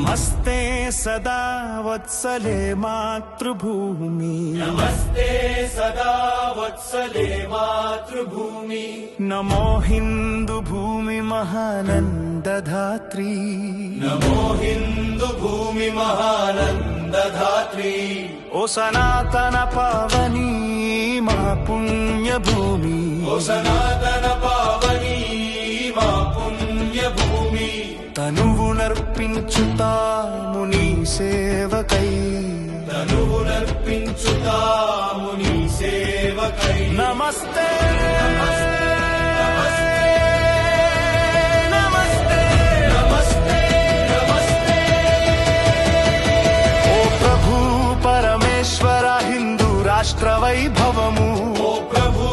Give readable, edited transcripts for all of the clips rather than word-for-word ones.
నమస్తే సదా వత్సలే మాతృభూమి, నమస్తే సదా వత్సలే మాతృభూమి. నమో హిందూ భూమి మహానందధాత్రీ, నమో హిందూ భూమి మహానందధాత్రీ. ఓ సనాతన పావని మా పుణ్యభూమి, ఓ సనాతన పావని మా పుణ్యభూమి. తనువునర్పించుతాము నీ సేవకై, తనువునర్పించుతాము నీ సేవకై. నమస్తే నమస్తే నమస్తే నమస్తే. ఓ ప్రభు పరమేశ్వర హిందూ రాష్ట్ర వైభవము, ఓ ప్రభు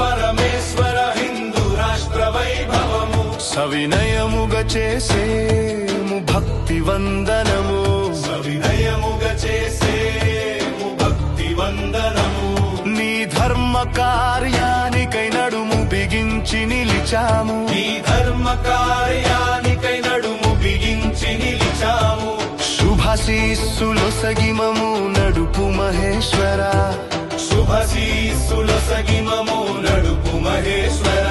పరమేశ్వర హిందూ రాష్ట్ర వైభవము. సవినయముగా చేసేము భక్తి వందనము, సవినయముగా చేసేము భక్తి వందనము. నీ ధర్మ కార్యానికై నడుము బిగించి నిలిచాము, ఈ ధర్మ కార్యానికై నడుము బిగించి నిలిచాము. శుభశీస్సులొసగిమము నడుపు మహేశ్వర, శుభశీస్సులొసగిమము నడుపు మహేశ్వర.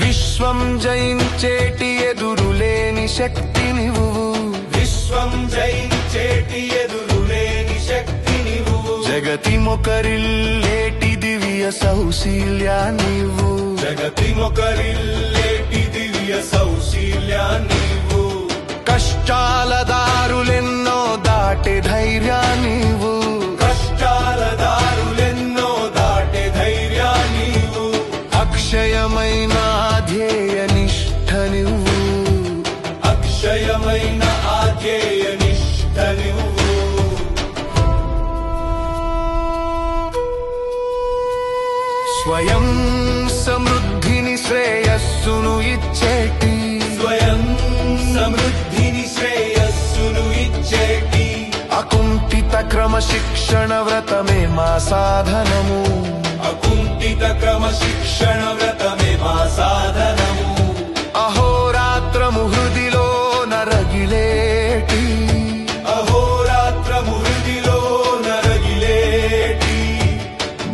విశ్వం జయించేటి ఎదురులేని శక్తి నీవు, విశ్వం జయించేటి ఎదురులేని శక్తి నీవు. జగతి మొకరిల్లేటి దివ్య సౌశీల్యా నీవు, జగతి మొకరిల్లేటి దివ్య సౌశీల్యా నీవు. కష్టాల దారులెన్నో దాటే ధైర్యా నీవు, కష్టాల దారులెన్నో దాటే ధైర్యా నీవు. అక్షయమైన ధ్యేయ నిష్ఠ నువ్వు, అక్షయమైన ఆధ్యేయ నిష్ఠ నువ్వు. స్వయం సమృద్ధిని శ్రేయస్సును ఇచ్చేటి, స్వయం సమృద్ధిని శ్రేయస్సును ఇచ్చేటి. అకుంఠిత క్రమశిక్షణ వ్రతమే మా సాధనము, అకుంఠిత క్రమశిక్షణ వ్రతమే మా సాధనము. అహోరాత్రము హృదిలో నరగిలేటి, అహోరాత్రము హృదిలో నరగిలేటి.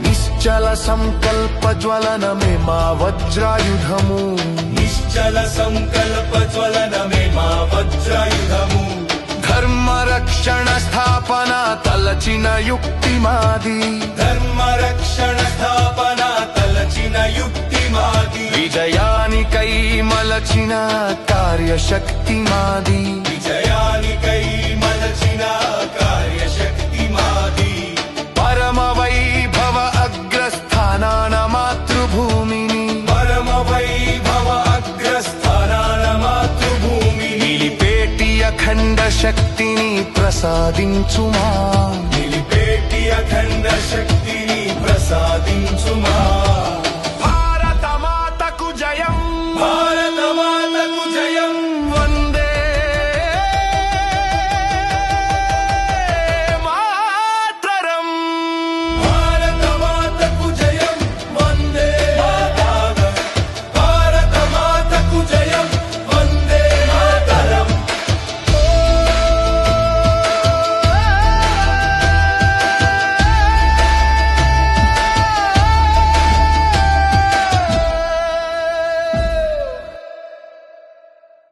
నిశ్చల సంకల్ప జ్వలనమే మా వజ్రాయుధము, నిశ్చల సంకల్ప జ్వలనమే మా వజ్రాయుధము. ధర్మ రక్షణ స్థాపన తలచిన యుక్తి మాది, ధర్మ రక్షణ స్థాపన తలచిన యుక్తి మాది. విజయానికై మలచిన కార్యశక్తి మాది, విజయానికై మలచిన కార్యశక్తి మాది. పరమ వైభవ అగ్రస్థానాన మాతృభూమిని, పరమ వైభవ అగ్రస్థానాన మాతృభూమిని. నిలిపేటి అఖండ శక్తిని ప్రసాదించుమా, నిలిపేటి అఖండ శక్తిని ప్రసాదించుమా.